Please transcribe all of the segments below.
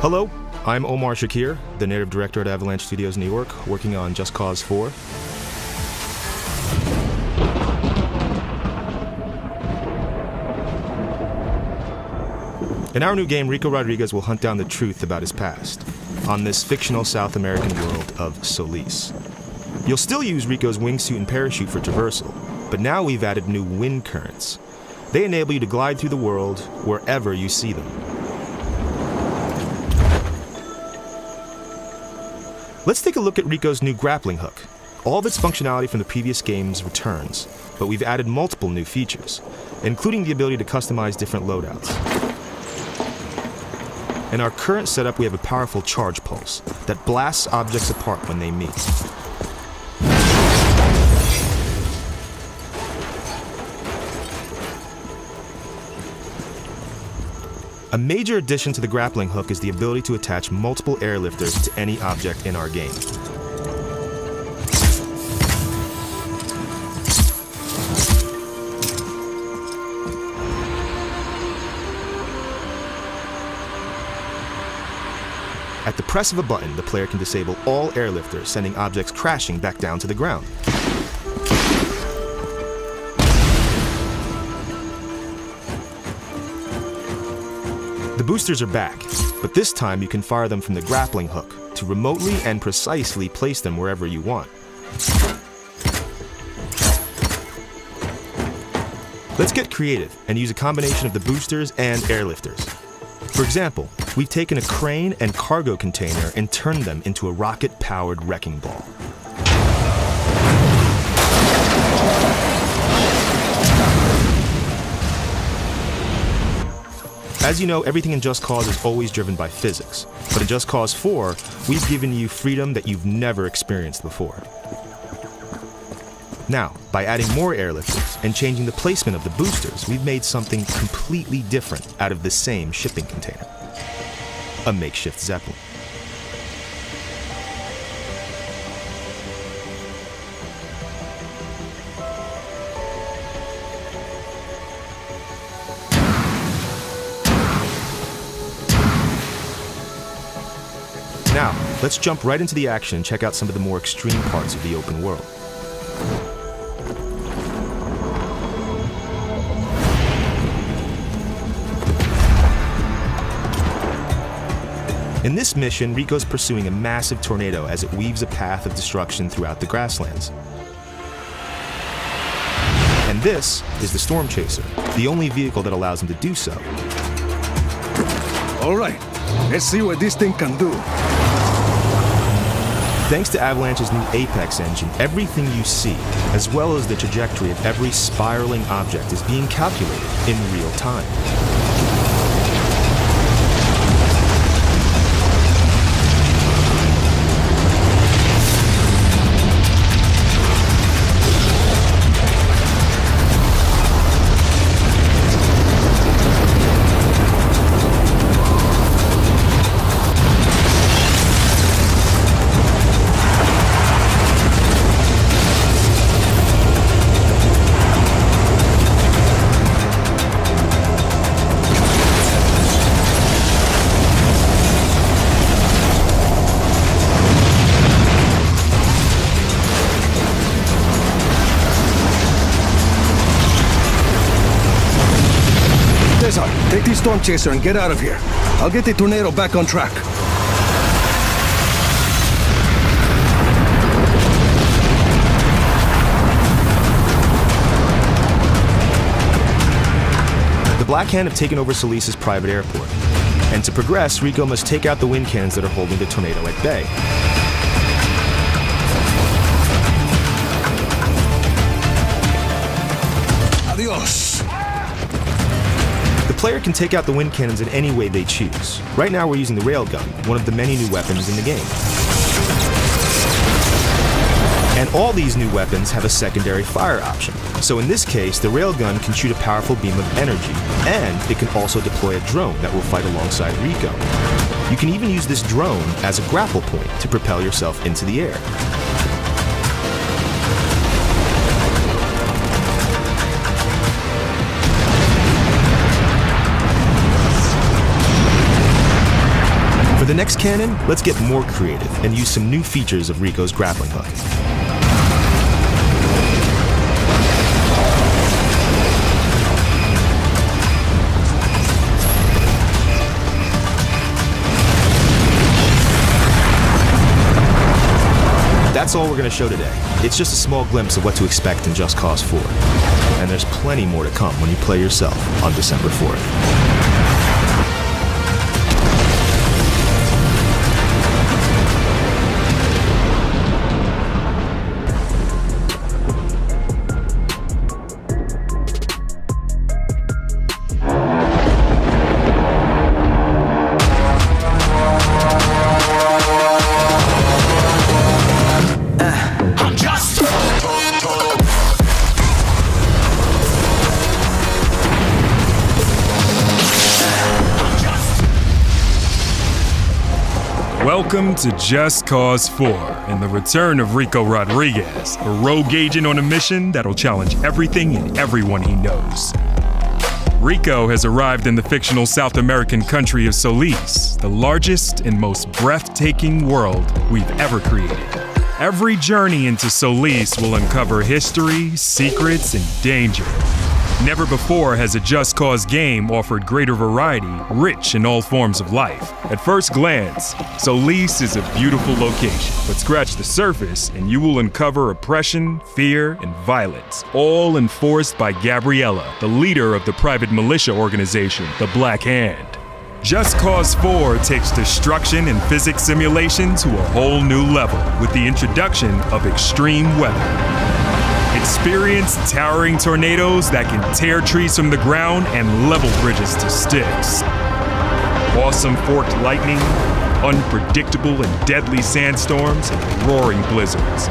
Hello, I'm Omar Shakir, the narrative director at Avalanche Studios New York, working on Just Cause 4. In our new game, Rico Rodriguez will hunt down the truth about his past on this fictional South American world of Solis. You'll still use Rico's wingsuit and parachute for traversal, but now we've added new wind currents. They enable you to glide through the world wherever you see them. Let's take a look at Rico's new grappling hook. All of its functionality from the previous games returns, but we've added multiple new features, including the ability to customize different loadouts. In our current setup, we have a powerful charge pulse that blasts objects apart when they meet. A major addition to the grappling hook is the ability to attach multiple airlifters to any object in our game. At the press of a button, the player can disable all airlifters, sending objects crashing back down to the ground. The boosters are back, but this time you can fire them from the grappling hook to remotely and precisely place them wherever you want. Let's get creative and use a combination of the boosters and airlifters. For example, we've taken a crane and cargo container and turned them into a rocket-powered wrecking ball. As you know, everything in Just Cause is always driven by physics, but in Just Cause 4, we've given you freedom that you've never experienced before. Now, by adding more airlifters and changing the placement of the boosters, we've made something completely different out of the same shipping container. A makeshift Zeppelin. Now, let's jump right into the action and check out some of the more extreme parts of the open world. In this mission, Rico's pursuing a massive tornado as it weaves a path of destruction throughout the grasslands. And this is the Storm Chaser, the only vehicle that allows him to do so. All right, let's see what this thing can do. Thanks to Avalanche's new Apex engine, everything you see, as well as the trajectory of every spiraling object, is being calculated in real time. Take the Storm Chaser and get out of here. I'll get the tornado back on track. The Black Hand have taken over Solis' private airport. And to progress, Rico must take out the wind cannons that are holding the tornado at bay. Adios. The player can take out the wind cannons in any way they choose. Right now we're using the railgun, one of the many new weapons in the game. And all these new weapons have a secondary fire option. So in this case, the railgun can shoot a powerful beam of energy, and it can also deploy a drone that will fight alongside Rico. You can even use this drone as a grapple point to propel yourself into the air. For the next cannon, let's get more creative and use some new features of Rico's grappling hook. That's all we're going to show today. It's just a small glimpse of what to expect in Just Cause 4. And there's plenty more to come when you play yourself on December 4th. Welcome to Just Cause 4 and the return of Rico Rodriguez, a rogue agent on a mission that'll challenge everything and everyone he knows. Rico has arrived in the fictional South American country of Solis, the largest and most breathtaking world we've ever created. Every journey into Solis will uncover history, secrets, and danger. Never before has a Just Cause game offered greater variety, rich in all forms of life. At first glance, Solis is a beautiful location, but scratch the surface and you will uncover oppression, fear, and violence, all enforced by Gabriella, the leader of the private militia organization, the Black Hand. Just Cause 4 takes destruction and physics simulation to a whole new level with the introduction of extreme weather. Experience towering tornadoes that can tear trees from the ground and level bridges to sticks. Awesome forked lightning, unpredictable and deadly sandstorms, and roaring blizzards.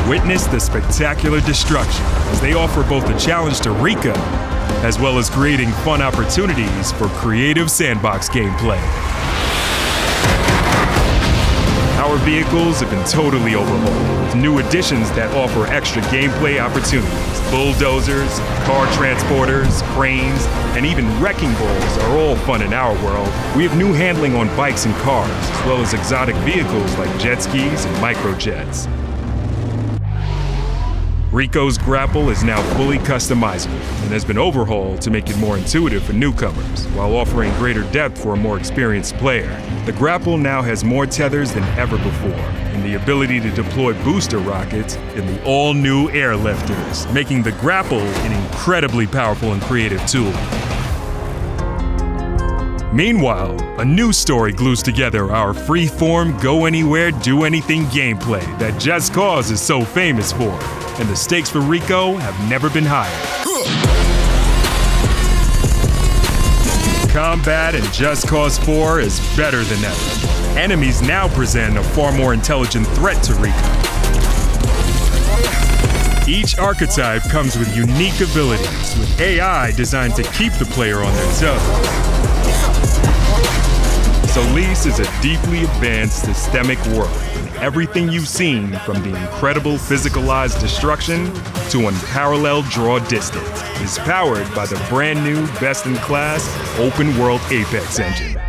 Witness the spectacular destruction as they offer both a challenge to Rico, as well as creating fun opportunities for creative sandbox gameplay. Our vehicles have been totally overhauled with new additions that offer extra gameplay opportunities. Bulldozers, car transporters, cranes, and even wrecking balls are all fun in our world. We have new handling on bikes and cars, as well as exotic vehicles like jet skis and microjets. Rico's grapple is now fully customizable and has been overhauled to make it more intuitive for newcomers, while offering greater depth for a more experienced player. The grapple now has more tethers than ever before, and the ability to deploy booster rockets in the all-new airlifters, making the grapple an incredibly powerful and creative tool. Meanwhile, a new story glues together our free-form, go-anywhere, do-anything gameplay that Just Cause is so famous for, and the stakes for Rico have never been higher. Combat in Just Cause 4 is better than ever. Enemies now present a far more intelligent threat to Rico. Each archetype comes with unique abilities, with AI designed to keep the player on their toes. Solis is a deeply advanced systemic world, and everything you've seen, from the incredible physicalized destruction to unparalleled draw distance, is powered by the brand new, best-in-class, open-world Apex engine.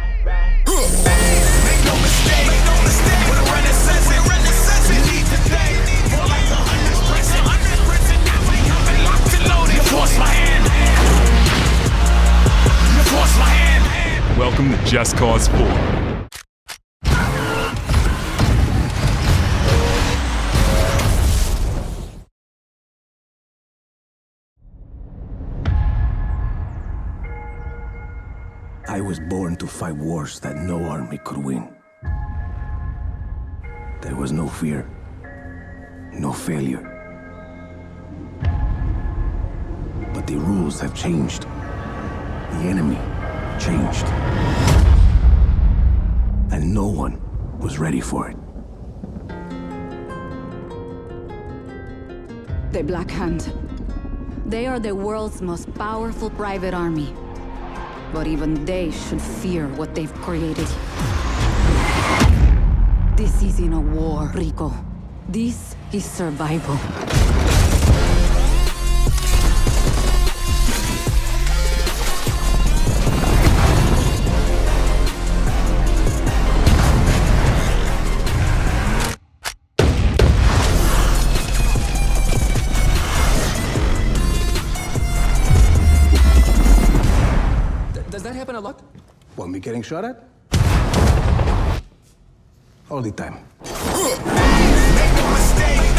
Welcome to Just Cause 4. I was born to fight wars that no army could win. There was no fear, no failure. But the rules have changed. The enemy changed. And no one was ready for it. The Black Hand. They are the world's most powerful private army. But even they should fear what they've created. This isn't a war, Rico. This is survival. that happen a lot? Want me getting shot at? All the time. Make no mistake,